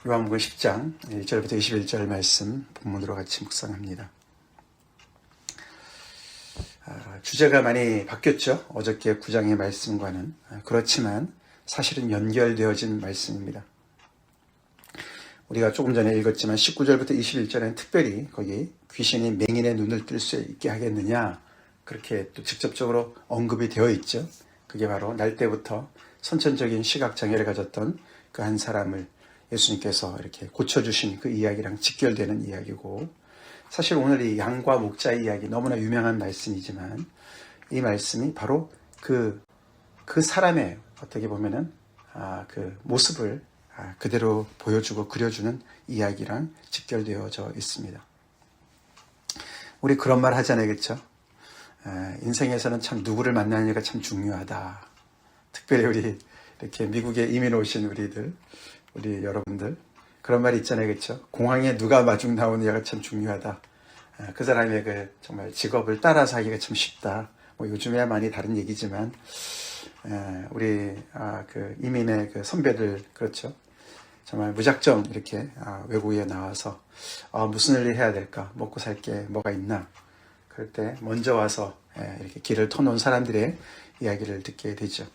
요한복음 10장 1절부터 21절 말씀 본문으로 같이 묵상합니다. 주제가 많이 바뀌었죠. 어저께 9장의 말씀과는. 그렇지만 사실은 연결되어진 말씀입니다. 우리가 조금 전에 읽었지만 19절부터 21절에는 특별히 거기 귀신이 맹인의 눈을 뜰 수 있게 하겠느냐, 그렇게 또 직접적으로 언급이 되어 있죠. 그게 바로 날 때부터 선천적인 시각장애를 가졌던 그 한 사람을 예수님께서 이렇게 고쳐주신 그 이야기랑 직결되는 이야기고, 사실 오늘 이 양과 목자의 이야기 너무나 유명한 말씀이지만 이 말씀이 바로 그 사람의 어떻게 보면은 그 모습을 그대로 보여주고 그려주는 이야기랑 직결되어져 있습니다. 우리 그런 말 하잖아요, 그렇죠? 인생에서는 참 누구를 만나느냐가 참 중요하다. 특별히 우리 이렇게 미국에 이민 오신 우리 여러분들, 그런 말이 있잖아요, 그렇죠? 공항에 누가 마중 나오느냐가 참 중요하다. 그 사람의 그 정말 직업을 따라서 하기가 참 쉽다. 뭐 요즘에야 많이 다른 얘기지만 우리 그 이민의 그 선배들, 그렇죠? 정말 무작정 이렇게 외국에 나와서 무슨 일을 해야 될까? 먹고 살 게 뭐가 있나? 그럴 때 먼저 와서 이렇게 길을 터놓은 사람들의 이야기를 듣게 되죠.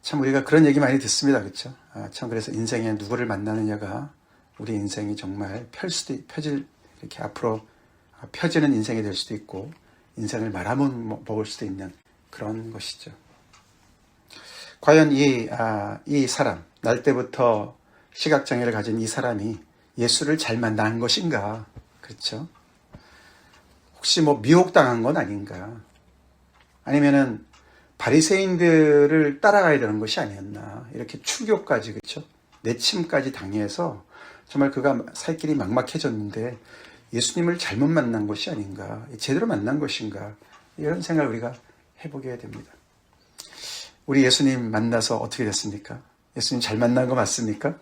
참 우리가 그런 얘기 많이 듣습니다, 그렇죠? 참 그래서 인생에 누구를 만나느냐가 우리 인생이 정말 이렇게 앞으로 펴지는 인생이 될 수도 있고 인생을 말아먹을 수도 있는 그런 것이죠. 과연 이 사람, 날 때부터 시각장애를 가진 이 사람이 예수를 잘 만난 것인가? 그렇죠? 혹시 뭐 미혹당한 건 아닌가? 아니면은 바리새인들을 따라가야 되는 것이 아니었나? 이렇게 출교까지, 그렇죠? 내침까지 당해서 정말 그가 살 길이 막막해졌는데 예수님을 잘못 만난 것이 아닌가? 제대로 만난 것인가? 이런 생각을 우리가 해보게 됩니다. 우리 예수님 만나서 어떻게 됐습니까? 예수님 잘 만난 거 맞습니까?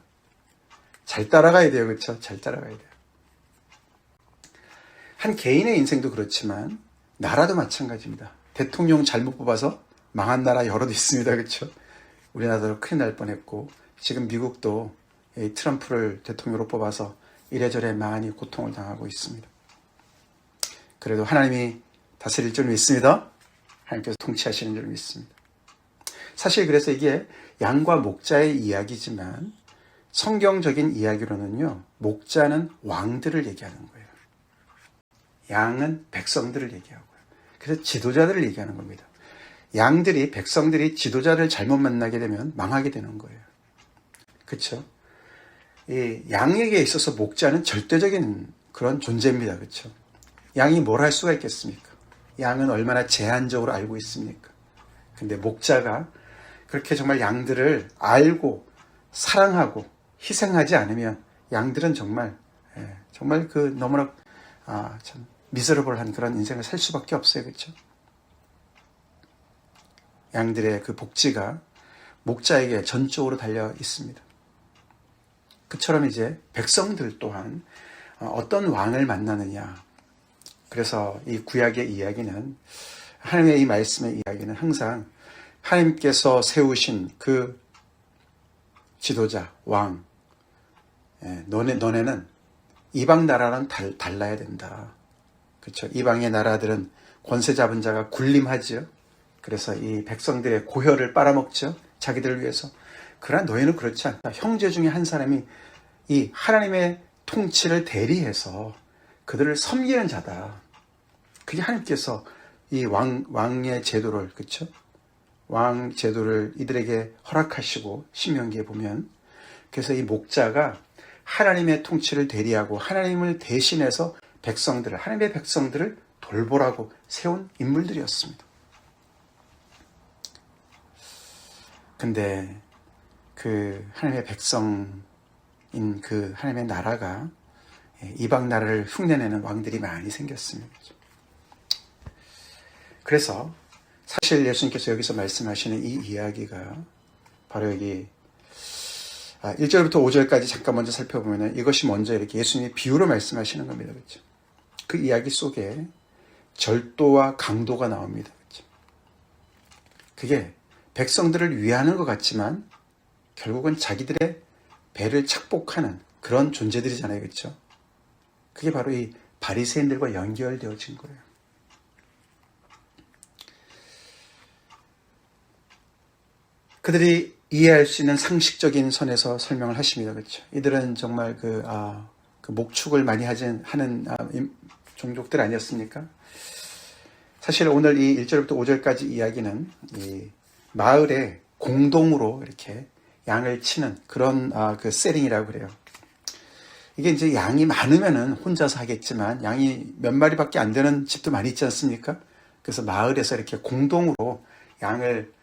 잘 따라가야 돼요, 그렇죠? 잘 따라가야 돼요. 한 개인의 인생도 그렇지만 나라도 마찬가지입니다. 대통령 잘못 뽑아서 망한 나라 여럿 있습니다, 그렇죠? 우리나라도 큰일 날 뻔했고 지금 미국도 트럼프를 대통령으로 뽑아서 이래저래 많이 고통을 당하고 있습니다. 그래도 하나님이 다스릴 줄 믿습니다. 하나님께서 통치하시는 줄 믿습니다. 사실 그래서 이게 양과 목자의 이야기지만 성경적인 이야기로는요, 목자는 왕들을 얘기하는 거예요. 양은 백성들을 얘기하고요. 그래서 지도자들을 얘기하는 겁니다. 백성들이 지도자를 잘못 만나게 되면 망하게 되는 거예요. 그렇죠? 이 양에게 있어서 목자는 절대적인 그런 존재입니다. 그렇죠? 양이 뭘 할 수가 있겠습니까? 양은 얼마나 제한적으로 알고 있습니까? 근데 목자가 그렇게 정말 양들을 알고 사랑하고 희생하지 않으면 양들은 정말 그 너무나 참 미저러블한 그런 인생을 살 수밖에 없어요. 그렇죠? 양들의 그 복지가 목자에게 전적으로 달려 있습니다. 그처럼 이제 백성들 또한 어떤 왕을 만나느냐. 그래서 이 구약의 이야기는, 하나님의 이 말씀의 이야기는 항상 하나님께서 세우신 그 지도자, 왕, 너네는 이방 나라랑 달라야 된다. 그렇죠? 이방의 나라들은 권세 잡은 자가 군림하죠. 그래서 이 백성들의 고혈을 빨아먹죠. 자기들을 위해서. 그러나 너희는 그렇지 않다. 형제 중에 한 사람이 이 하나님의 통치를 대리해서 그들을 섬기는 자다. 그게 하나님께서 이 왕의 제도를, 그렇죠? 왕 제도를 이들에게 허락하시고 신명기에 보면, 그래서 이 목자가 하나님의 통치를 대리하고 하나님을 대신해서 하나님의 백성들을 돌보라고 세운 인물들이었습니다. 근데 그 하나님의 백성인 그 하나님의 나라가 이방 나라를 흉내내는 왕들이 많이 생겼습니다. 그래서 사실 예수님께서 여기서 말씀하시는 이 이야기가 바로 여기 1절부터 5절까지 잠깐 먼저 살펴보면 이것이 먼저 이렇게 예수님이 비유로 말씀하시는 겁니다. 그렇죠? 그 이야기 속에 절도와 강도가 나옵니다. 그렇죠? 그게 백성들을 위하는 것 같지만 결국은 자기들의 배를 착복하는 그런 존재들이잖아요. 그렇죠? 그게 바로 이 바리새인들과 연결되어진 거예요. 그들이 이해할 수 있는 상식적인 선에서 설명을 하십니다. 그렇죠? 이들은 정말 그 목축을 많이 하는 종족들 아니었습니까? 사실 오늘 이 1절부터 5절까지 이야기는 이 마을에 공동으로 이렇게 양을 치는 그런 그 세링이라고 그래요. 이게 이제 양이 많으면은 혼자서 하겠지만 양이 몇 마리밖에 안 되는 집도 많이 있지 않습니까? 그래서 마을에서 이렇게 공동으로 양을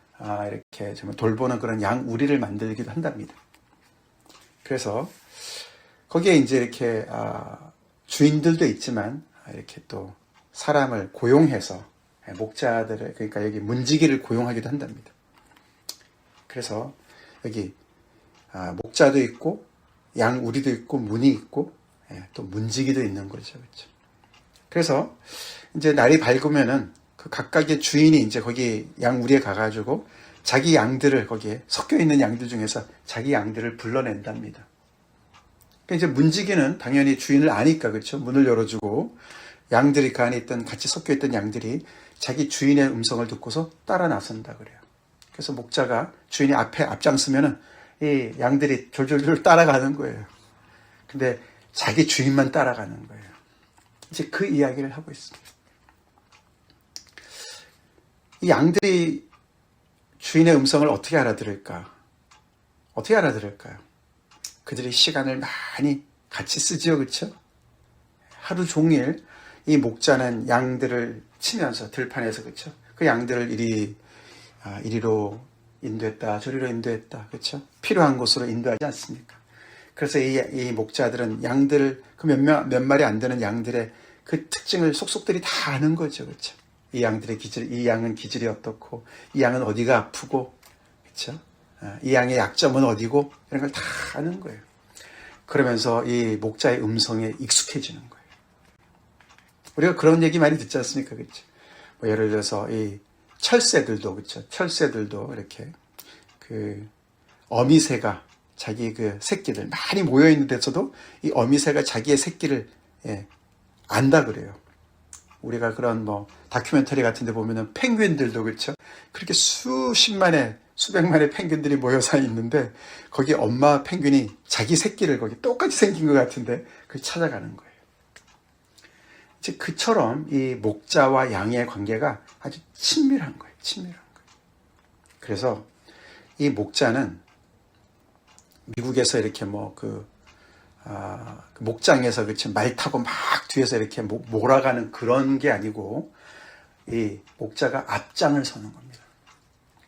이렇게 정말 돌보는 그런 양 우리를 만들기도 한답니다. 그래서 거기에 이제 이렇게 주인들도 있지만 이렇게 또 사람을 고용해서 목자들을, 그러니까 여기 문지기를 고용하기도 한답니다. 그래서 여기 목자도 있고 양 우리도 있고 문이 있고 또 문지기도 있는 거죠. 그렇죠? 그래서 이제 날이 밝으면은 그 각각의 주인이 이제 거기 양 우리에 가가지고 자기 양들을, 거기에 섞여 있는 양들 중에서 자기 양들을 불러낸답니다. 그러니까 이제 문지기는 당연히 주인을 아니까, 그렇죠? 문을 열어주고 양들이 그 안에 있던, 같이 섞여 있던 양들이 자기 주인의 음성을 듣고서 따라 나선다 그래요. 그래서 목자가 주인이 앞에 앞장서면은 이 양들이 졸졸졸 따라가는 거예요. 근데 자기 주인만 따라가는 거예요. 이제 그 이야기를 하고 있습니다. 이 양들이 주인의 음성을 어떻게 알아들을까? 어떻게 알아들을까요? 그들이 시간을 많이 같이 쓰지요, 그렇죠? 하루 종일 이 목자는 양들을 치면서 들판에서, 그렇죠? 그 양들을 이리로 인도했다, 저리로 인도했다, 그렇죠? 필요한 곳으로 인도하지 않습니까? 그래서 이 목자들은 양들을, 그 몇 마리 안 되는 양들의 그 특징을 속속들이 다 아는 거죠, 그렇죠? 이 양들의 기질, 이 양은 기질이 어떻고, 이 양은 어디가 아프고, 그렇죠? 이 양의 약점은 어디고, 이런 걸 다 아는 거예요. 그러면서 이 목자의 음성에 익숙해지는 거예요. 우리가 그런 얘기 많이 듣지 않습니까, 그렇죠? 뭐 예를 들어서 이 철새들도, 그렇죠? 철새들도 이렇게 그 어미새가 자기 그 새끼들 많이 모여 있는 데서도 이 어미새가 자기의 새끼를 안다 그래요. 우리가 그런 뭐 다큐멘터리 같은 데 보면은 펭귄들도, 그렇죠? 그렇게 수백만의 펭귄들이 모여서 있는데 거기 엄마 펭귄이 자기 새끼를 거기 똑같이 생긴 것 같은데 그걸 찾아가는 거예요. 즉 그처럼 이 목자와 양의 관계가 아주 친밀한 거예요. 친밀한 거예요. 그래서 이 목자는 미국에서 이렇게 뭐 그 목장에서 그치 말 타고 막 뒤에서 이렇게 몰아가는 그런 게 아니고 이 목자가 앞장을 서는 겁니다.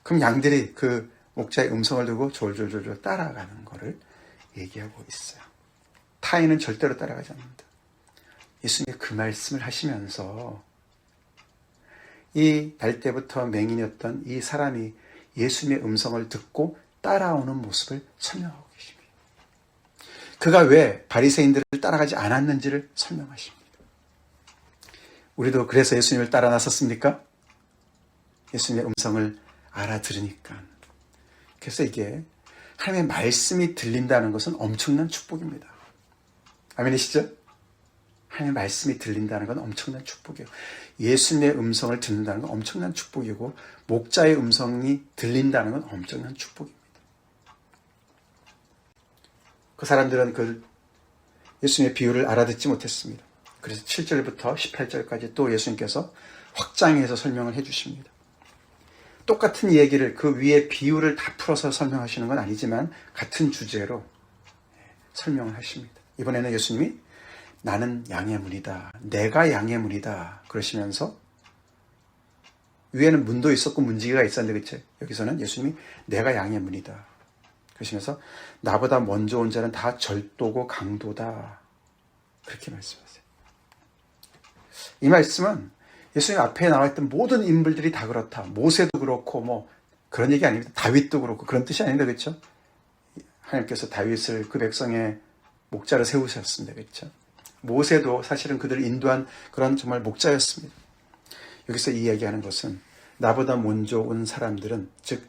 그럼 양들이 그 목자의 음성을 듣고 졸졸졸 따라가는 거를 얘기하고 있어요. 타인은 절대로 따라가지 않는다. 예수님이 그 말씀을 하시면서 이 날 때부터 맹인이었던 이 사람이 예수님의 음성을 듣고 따라오는 모습을 설명하고 계십니다. 그가 왜 바리새인들을 따라가지 않았는지를 설명하십니다. 우리도 그래서 예수님을 따라 나섰습니까? 예수님의 음성을 알아들으니까. 그래서 이게 하나님의 말씀이 들린다는 것은 엄청난 축복입니다. 아멘이시죠? 하나님의 말씀이 들린다는 건 엄청난 축복이에요. 예수님의 음성을 듣는다는 건 엄청난 축복이고 목자의 음성이 들린다는 건 엄청난 축복입니다. 그 사람들은 그 예수님의 비유를 알아듣지 못했습니다. 그래서 7절부터 18절까지 또 예수님께서 확장해서 설명을 해주십니다. 똑같은 얘기를 그 위에 비유를 다 풀어서 설명하시는 건 아니지만 같은 주제로 설명을 하십니다. 이번에는 예수님이 나는 양의 문이다. 내가 양의 문이다. 그러시면서 위에는 문도 있었고 문지기가 있었는데 그치? 여기서는 예수님이 내가 양의 문이다. 그러시면서 나보다 먼저 온 자는 다 절도고 강도다. 그렇게 말씀하세요. 이 말씀은 예수님 앞에 나와있던 모든 인물들이 다 그렇다. 모세도 그렇고 뭐 그런 얘기 아닙니다. 다윗도 그렇고 그런 뜻이 아닙니다. 그렇죠? 하나님께서 다윗을 그 백성의 목자로 세우셨습니다. 그렇죠? 모세도 사실은 그들을 인도한 그런 정말 목자였습니다. 여기서 이야기하는 것은 나보다 먼저 온 사람들은 즉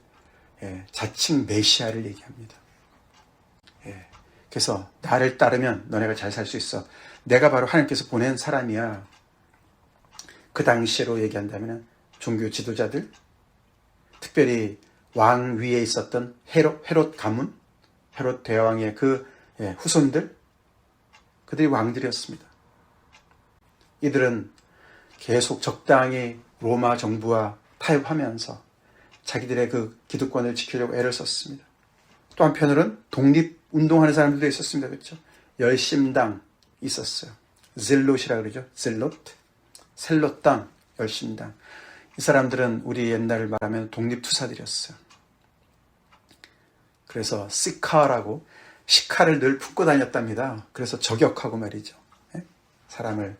자칭 메시아를 얘기합니다. 그래서 나를 따르면 너네가 잘 살 수 있어. 내가 바로 하나님께서 보낸 사람이야. 그 당시로 얘기한다면 종교 지도자들, 특별히 왕 위에 있었던 헤롯 가문, 헤롯 대왕의 그 후손들, 그들이 왕들이었습니다. 이들은 계속 적당히 로마 정부와 타협하면서 자기들의 그 기득권을 지키려고 애를 썼습니다. 또 한편으로는 독립운동하는 사람들도 있었습니다. 그렇죠? 열심당 있었어요. 젤롯이라고 그러죠. 셀롯당, 열심당. 이 사람들은 우리 옛날을 말하면 독립투사들이었어요. 그래서 시카를 늘 품고 다녔답니다. 그래서 저격하고 말이죠. 사람을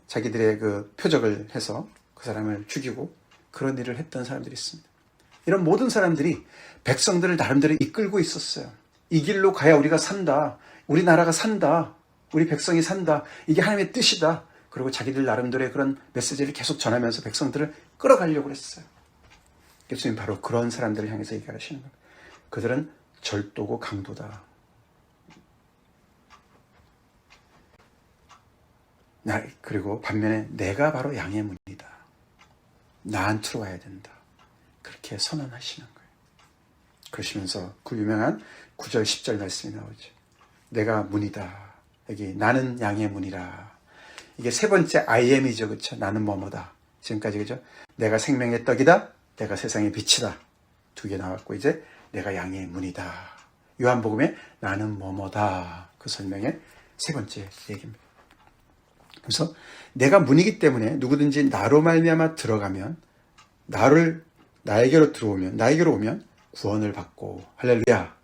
자기들의 그 표적을 해서 그 사람을 죽이고 그런 일을 했던 사람들이 있습니다. 이런 모든 사람들이 백성들을 나름대로 이끌고 있었어요. 이 길로 가야 우리가 산다. 우리나라가 산다. 우리 백성이 산다. 이게 하나님의 뜻이다. 그리고 자기들 나름대로의 그런 메시지를 계속 전하면서 백성들을 끌어가려고 했어요. 예수님 바로 그런 사람들을 향해서 얘기하시는 겁니다. 그들은 절도고 강도다. 그리고 반면에 내가 바로 양의 문이다. 나한테로 와야 된다. 그렇게 선언하시는 거예요. 그러시면서 그 유명한 9절 10절 말씀이 나오죠. 내가 문이다. 여기 나는 양의 문이라. 이게 세 번째 I am이죠. 그렇죠? 나는 뭐뭐다. 지금까지 그죠? 내가 생명의 떡이다. 내가 세상의 빛이다. 두 개 나왔고 이제 내가 양의 문이다. 요한복음에 나는 뭐뭐다. 그 설명의 세 번째 얘기입니다. 그래서 내가 문이기 때문에 누구든지 나로 말미암아 들어가면 나에게로 오면 구원을 받고 할렐루야.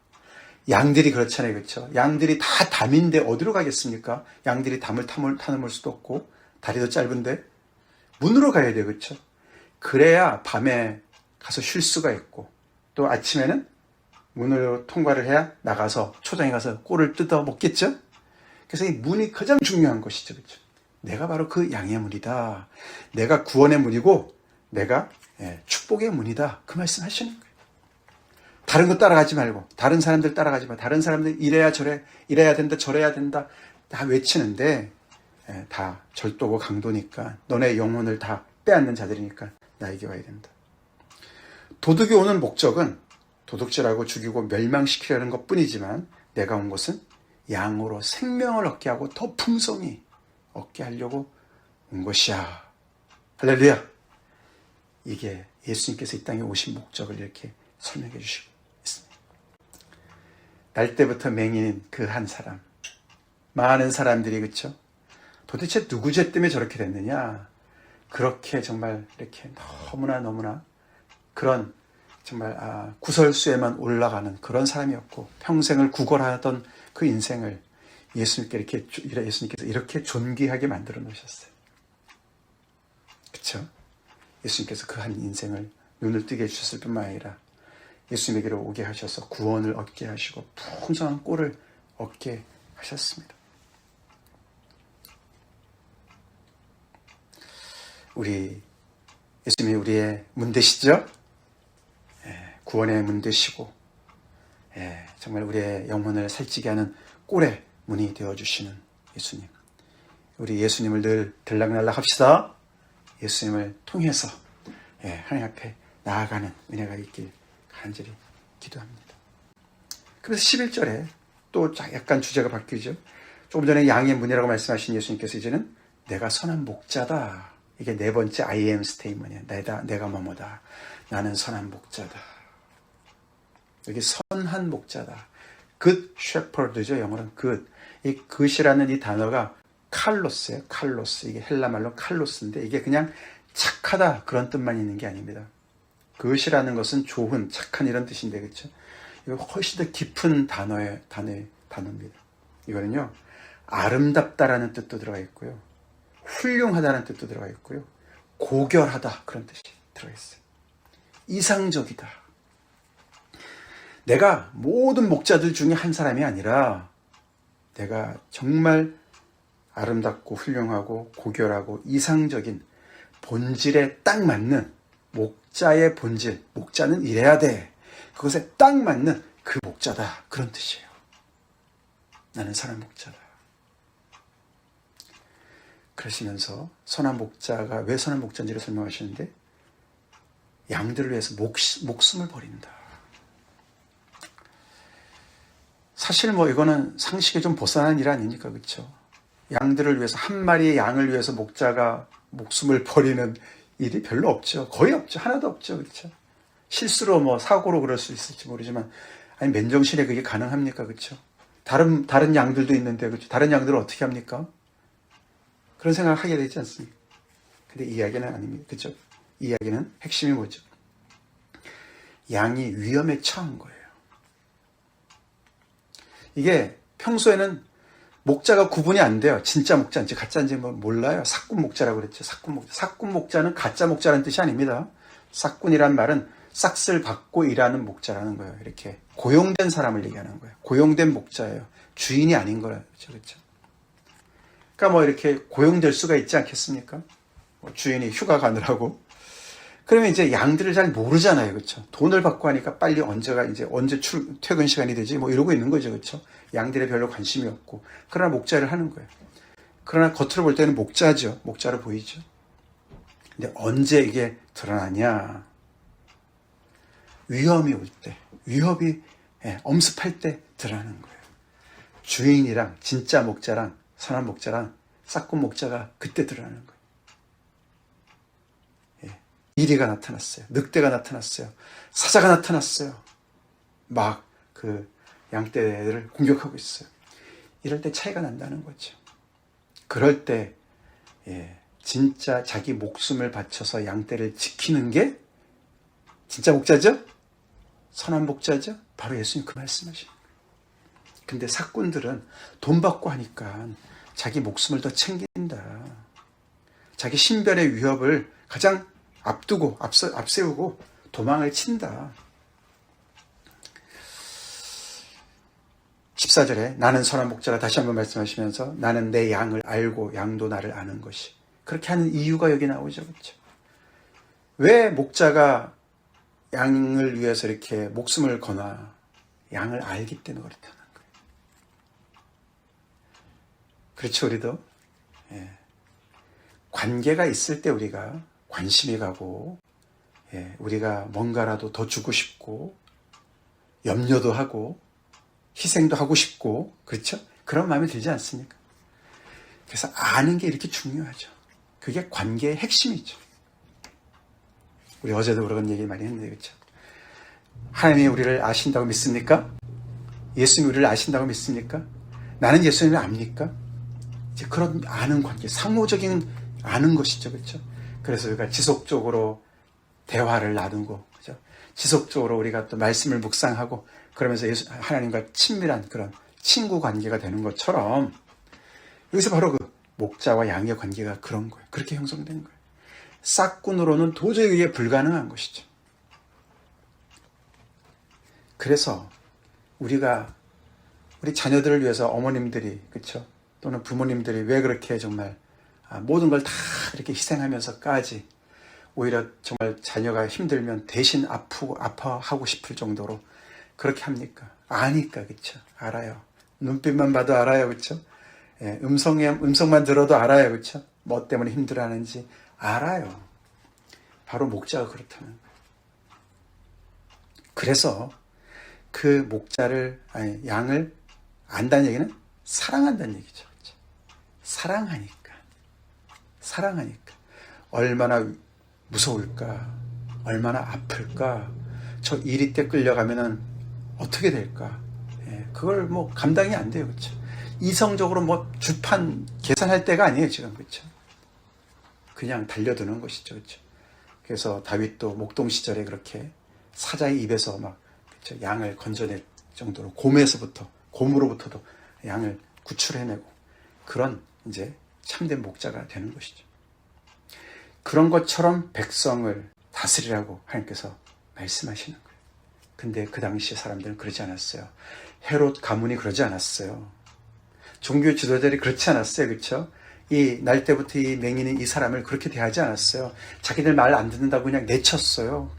양들이 그렇잖아요. 그렇죠? 양들이 다 담인데 어디로 가겠습니까? 양들이 담을 타넘을 수도 없고 다리도 짧은데 문으로 가야 돼요. 그렇죠? 그래야 밤에 가서 쉴 수가 있고 또 아침에는 문으로 통과를 해야 나가서 초장에 가서 꼴을 뜯어 먹겠죠? 그래서 이 문이 가장 중요한 것이죠. 그렇죠? 내가 바로 그 양의 문이다. 내가 구원의 문이고 내가 축복의 문이다. 그 말씀 하시는 거예요. 다른 거 따라가지 말고 다른 사람들 따라가지 말고 다른 사람들 이래야 된다 저래야 된다 다 외치는데 다 절도고 강도니까 너네 영혼을 다 빼앗는 자들이니까 나에게 와야 된다. 도둑이 오는 목적은 도둑질하고 죽이고 멸망시키려는 것뿐이지만 내가 온 것은 양으로 생명을 얻게 하고 더 풍성히 얻게 하려고 온 것이야. 할렐루야. 이게 예수님께서 이 땅에 오신 목적을 이렇게 설명해 주시고 있습니다. 날 때부터 맹인인 그 한 사람, 많은 사람들이 그렇죠? 도대체 누구 죄 때문에 저렇게 됐느냐? 그렇게 정말 이렇게 너무나 그런 정말 구설수에만 올라가는 그런 사람이었고 평생을 구걸하던 그 인생을 예수님께서 이렇게 존귀하게 만들어 놓으셨어요. 그렇죠? 예수님께서 그 한 인생을 눈을 뜨게 해주셨을 뿐만 아니라 예수님에게로 오게 하셔서 구원을 얻게 하시고 풍성한 꼴을 얻게 하셨습니다. 예수님이 우리의 문 되시죠? 구원의 문 되시고 정말 우리의 영혼을 살찌게 하는 꼴의 문이 되어주시는 예수님. 우리 예수님을 늘 들락날락 합시다. 예수님을 통해서 하나님 앞에 나아가는 은혜가 있길 간절히 기도합니다. 그래서 11절에 또 약간 주제가 바뀌죠. 조금 전에 양의 문이라고 말씀하신 예수님께서 이제는 내가 선한 목자다. 이게 네 번째 I am 스테이트먼이에요. 내가 뭐뭐다. 나는 선한 목자다. 여기 선한 목자다. good shepherd죠. 영어로는 good. 이 good이라는 이 단어가 칼로스예요. 칼로스. 이게 헬라말로 칼로스인데 이게 그냥 착하다 그런 뜻만 있는 게 아닙니다. good이라는 것은 좋은, 착한 이런 뜻인데 그렇죠? 이거 훨씬 더 깊은 단어입니다. 이거는요. 아름답다라는 뜻도 들어가 있고요. 훌륭하다는 뜻도 들어가 있고요. 고결하다 그런 뜻이 들어가 있어요. 이상적이다. 내가 모든 목자들 중에 한 사람이 아니라 내가 정말 아름답고 훌륭하고 고결하고 이상적인 본질에 딱 맞는 목자의 본질, 목자는 이래야 돼. 그것에 딱 맞는 그 목자다. 그런 뜻이에요. 나는 선한 목자다. 그러시면서 선한 목자가 왜 선한 목자인지를 설명하시는데 양들을 위해서 목숨을 버린다. 사실 이거는 상식에 좀 벗어난 일 아닙니까? 그렇죠? 양들을 위해서 한 마리의 양을 위해서 목자가 목숨을 버리는 일이 별로 없죠. 거의 없죠. 하나도 없죠. 그렇죠? 실수로 사고로 그럴 수 있을지 모르지만 아니 맨정신에 그게 가능합니까? 그렇죠? 다른 양들도 있는데 그렇죠? 다른 양들은 어떻게 합니까? 그런 생각을 하게 되지 않습니까? 근데 이 이야기는 아닙니다. 그렇죠? 이 이야기는 핵심이 뭐죠? 양이 위험에 처한 거예요. 이게 평소에는 목자가 구분이 안 돼요. 진짜 목자인지 가짜인지 몰라요. 사꾼 목자라고 그랬죠. 사꾼 목자. 사꾼 목자는 가짜 목자라는 뜻이 아닙니다. 사꾼이란 말은 싹쓸 받고 일하는 목자라는 거예요. 이렇게 고용된 사람을 얘기하는 거예요. 고용된 목자예요. 주인이 아닌 거예요. 그렇죠? 그러니까 이렇게 고용될 수가 있지 않겠습니까? 주인이 휴가 가느라고. 그러면 이제 양들을 잘 모르잖아요. 그렇죠? 돈을 받고 하니까 빨리 언제 퇴근 시간이 되지? 이러고 있는 거죠. 그렇죠? 양들에 별로 관심이 없고. 그러나 목자를 하는 거예요. 그러나 겉으로 볼 때는 목자죠. 목자로 보이죠. 근데 언제 이게 드러나냐? 위험이 올 때, 위협이 엄습할 때 드러나는 거예요. 주인이랑 진짜 목자랑 선한 목자랑 싹꾼 목자가 그때 드러나는 거예요. 이리가 나타났어요. 늑대가 나타났어요. 사자가 나타났어요. 막 그 양떼를 공격하고 있어요. 이럴 때 차이가 난다는 거죠. 그럴 때 진짜 자기 목숨을 바쳐서 양떼를 지키는 게 진짜 목자죠? 선한 목자죠? 바로 예수님 그 말씀하시는 거예요. 근데 사꾼들은 돈 받고 하니까 자기 목숨을 더 챙긴다. 자기 신변의 위협을 가장 앞세우고 도망을 친다. 14절에 나는 선한 목자라 다시 한번 말씀하시면서 나는 내 양을 알고 양도 나를 아는 것이. 그렇게 하는 이유가 여기 나오죠. 그렇죠? 왜 목자가 양을 위해서 이렇게 목숨을 거나 양을 알기 때문에 그렇다는 거예요. 그렇죠. 우리도 관계가 있을 때 우리가 관심이 가고 우리가 뭔가라도 더 주고 싶고 염려도 하고 희생도 하고 싶고 그렇죠? 그런 마음이 들지 않습니까? 그래서 아는 게 이렇게 중요하죠. 그게 관계의 핵심이죠. 우리 어제도 그런 얘기 많이 했는데 그렇죠? 하나님이 우리를 아신다고 믿습니까? 예수님이 우리를 아신다고 믿습니까? 나는 예수님을 압니까? 이제 그런 아는 관계, 상호적인 아는 것이죠. 그렇죠? 그래서 우리가 지속적으로 대화를 나누고, 그죠? 지속적으로 우리가 또 말씀을 묵상하고, 그러면서 하나님과 친밀한 그런 친구 관계가 되는 것처럼, 여기서 바로 그 목자와 양의 관계가 그런 거예요. 그렇게 형성된 거예요. 싹꾼으로는 도저히 이게 불가능한 것이죠. 그래서 우리 자녀들을 위해서 어머님들이, 그렇죠? 또는 부모님들이 왜 그렇게 정말 모든 걸 다 이렇게 희생하면서까지 오히려 정말 자녀가 힘들면 대신 아파하고 싶을 정도로 그렇게 합니까? 아니까, 그쵸? 알아요. 눈빛만 봐도 알아요, 그쵸? 음성만 들어도 알아요, 그쵸? 뭐 때문에 힘들어하는지 알아요. 바로 목자가 그렇다는 거예요. 그래서 그 양을 안다는 얘기는 사랑한다는 얘기죠. 그쵸? 사랑하니까. 얼마나 무서울까? 얼마나 아플까? 저 이리 때 끌려가면은 어떻게 될까? 그걸 감당이 안 돼요. 그렇죠? 이성적으로 주판 계산할 때가 아니에요, 지금. 그렇죠? 그냥 달려드는 것이죠. 그렇죠? 그래서 다윗도 목동 시절에 그렇게 사자의 입에서 그렇죠? 양을 건져낼 정도로 곰으로부터도 양을 구출해내고 그런 이제 참된 목자가 되는 것이죠. 그런 것처럼 백성을 다스리라고 하나님께서 말씀하시는 거예요. 근데 그 당시 사람들은 그러지 않았어요. 헤롯 가문이 그러지 않았어요. 종교 지도자들이 그렇지 않았어요. 그렇죠? 날 때부터 이 맹인인 이 사람을 그렇게 대하지 않았어요. 자기들 말 안 듣는다고 그냥 내쳤어요.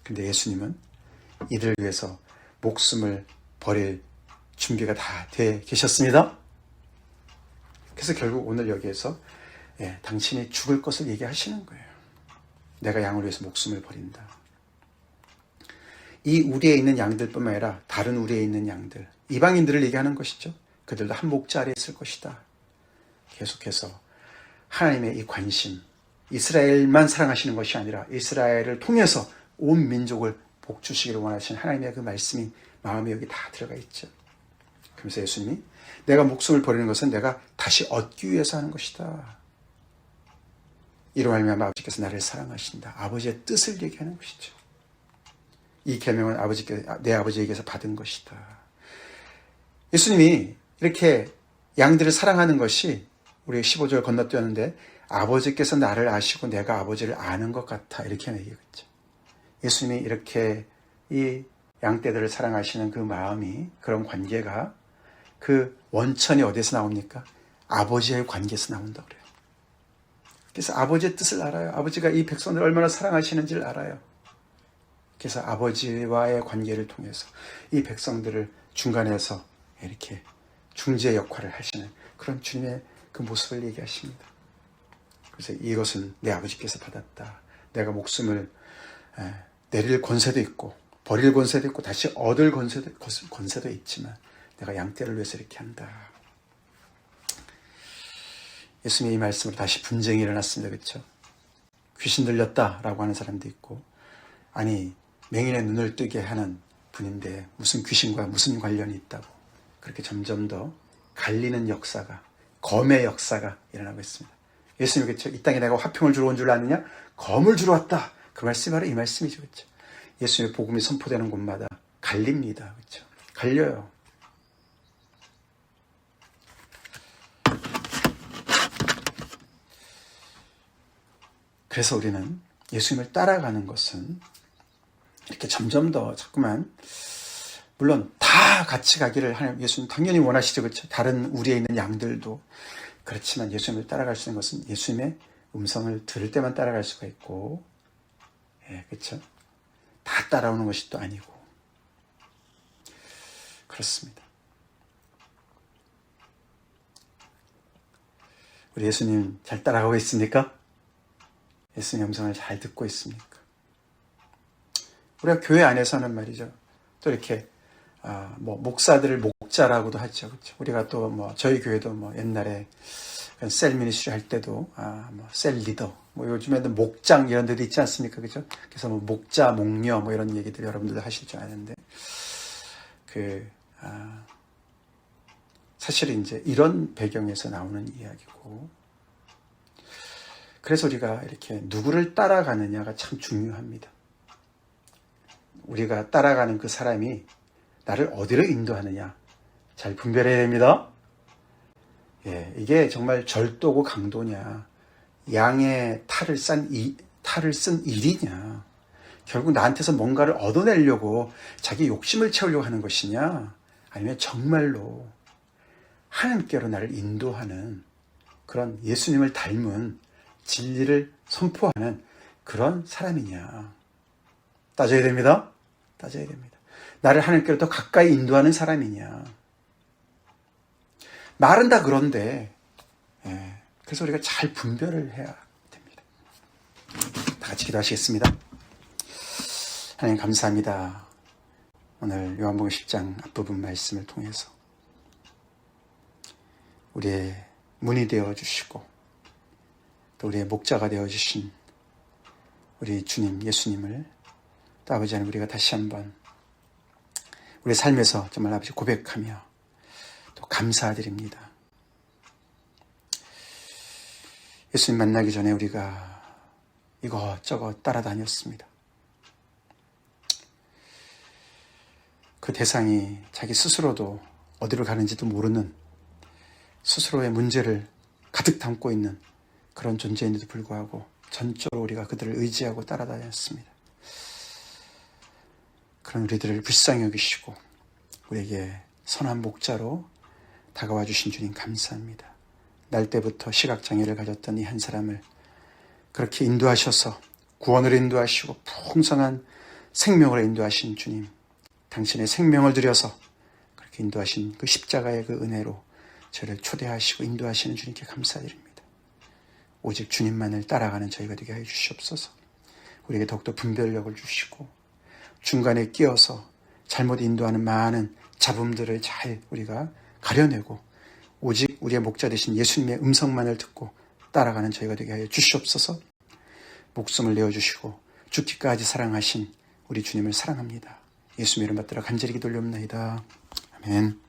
근데 예수님은 이들을 위해서 목숨을 버릴 준비가 다 돼 계셨습니다. 그래서 결국 오늘 여기에서 당신이 죽을 것을 얘기하시는 거예요. 내가 양을 위해서 목숨을 버린다. 이 우리에 있는 양들뿐만 아니라 다른 우리에 있는 양들, 이방인들을 얘기하는 것이죠. 그들도 한 목자 아래 있을 것이다. 계속해서 하나님의 이 관심, 이스라엘만 사랑하시는 것이 아니라 이스라엘을 통해서 온 민족을 복 주시기를 원하시는 하나님의 그 말씀이 마음에 여기 다 들어가 있죠. 그러면서 예수님이 내가 목숨을 버리는 것은 내가 다시 얻기 위해서 하는 것이다. 이로 말미암아 아버지께서 나를 사랑하신다. 아버지의 뜻을 얘기하는 것이죠. 이 계명은 내 아버지에게서 받은 것이다. 예수님이 이렇게 양들을 사랑하는 것이 우리 15절 건너뛰었는데 아버지께서 나를 아시고 내가 아버지를 아는 것 같아. 이렇게 얘기했죠. 예수님이 이렇게 이 양떼들을 사랑하시는 그 마음이, 그런 관계가 그 원천이 어디서 나옵니까? 아버지의 관계에서 나온다고 그래요. 그래서 아버지의 뜻을 알아요. 아버지가 이 백성들을 얼마나 사랑하시는지를 알아요. 그래서 아버지와의 관계를 통해서 이 백성들을 중간에서 이렇게 중재 역할을 하시는 그런 주님의 그 모습을 얘기하십니다. 그래서 이것은 내 아버지께서 받았다. 내가 목숨을 내릴 권세도 있고 버릴 권세도 있고 다시 얻을 권세도 있지만 내가 양떼를 위해서 이렇게 한다. 예수님의 이 말씀으로 다시 분쟁이 일어났습니다. 그렇죠? 귀신 들렸다라고 하는 사람도 있고, 아니 맹인의 눈을 뜨게 하는 분인데 무슨 귀신과 무슨 관련이 있다고, 그렇게 점점 더 갈리는 역사가, 검의 역사가 일어나고 있습니다. 예수님이 그렇죠? 이 땅에 내가 화평을 주러 온 줄 아느냐? 검을 주러 왔다. 그 말씀이 바로 이 말씀이죠. 그렇죠? 예수님의 복음이 선포되는 곳마다 갈립니다. 그렇죠? 갈려요. 그래서 우리는 예수님을 따라가는 것은 이렇게 점점 더 자꾸만, 물론 다 같이 가기를 하나님, 예수님 당연히 원하시죠. 그렇죠? 다른 우리에 있는 양들도. 그렇지만 예수님을 따라갈 수 있는 것은 예수님의 음성을 들을 때만 따라갈 수가 있고, 그렇죠? 다 따라오는 것이 또 아니고. 그렇습니다. 우리 예수님 잘 따라가고 있습니까? 예수님 음성을 잘 듣고 있습니까? 우리가 교회 안에서는 말이죠. 또 이렇게 목사들을 목자라고도 하죠. 그렇죠? 우리가 또 저희 교회도 옛날에 셀 미니스트리 할 때도 셀 리더, 요즘에는 목장 이런 데도 있지 않습니까? 그죠? 그래서 목자, 목녀 이런 얘기들 여러분들도 하실 줄 아는데, 사실은 이제 이런 배경에서 나오는 이야기고, 그래서 우리가 이렇게 누구를 따라가느냐가 참 중요합니다. 우리가 따라가는 그 사람이 나를 어디로 인도하느냐 잘 분별해야 됩니다. 이게 정말 절도고 강도냐, 양의 탈을 쓴 일이냐, 결국 나한테서 뭔가를 얻어내려고 자기 욕심을 채우려고 하는 것이냐, 아니면 정말로 하나님께로 나를 인도하는 그런 예수님을 닮은 진리를 선포하는 그런 사람이냐 따져야 됩니다. 따져야 됩니다. 나를 하나님께로 더 가까이 인도하는 사람이냐. 말은 다 그런데, 그래서 우리가 잘 분별을 해야 됩니다. 다 같이 기도하시겠습니다. 하나님 감사합니다. 오늘 요한복음 10장 앞부분 말씀을 통해서 우리의 문이 되어주시고 또 우리의 목자가 되어주신 우리 주님 예수님을 또 아버지 하나님, 우리가 다시 한번 우리 삶에서 정말 아버지 고백하며 또 감사드립니다. 예수님 만나기 전에 우리가 이것저것 따라다녔습니다. 그 대상이 자기 스스로도 어디로 가는지도 모르는, 스스로의 문제를 가득 담고 있는 그런 존재인데도 불구하고 전적으로 우리가 그들을 의지하고 따라다녔습니다. 그런 우리들을 불쌍히 여기시고 우리에게 선한 목자로 다가와 주신 주님 감사합니다. 날 때부터 시각장애를 가졌던 이 한 사람을 그렇게 인도하셔서 구원을 인도하시고 풍성한 생명으로 인도하신 주님, 당신의 생명을 들여서 그렇게 인도하신 그 십자가의 그 은혜로 저를 초대하시고 인도하시는 주님께 감사드립니다. 오직 주님만을 따라가는 저희가 되게 해 주시옵소서. 우리에게 더욱더 분별력을 주시고 중간에 끼어서 잘못 인도하는 많은 잡음들을 잘 우리가 가려내고 오직 우리의 목자 되신 예수님의 음성만을 듣고 따라가는 저희가 되게 하여 주시옵소서. 목숨을 내어주시고 죽기까지 사랑하신 우리 주님을 사랑합니다. 예수님의 이름 받들어 간절히 기도 올려옵나이다. 아멘.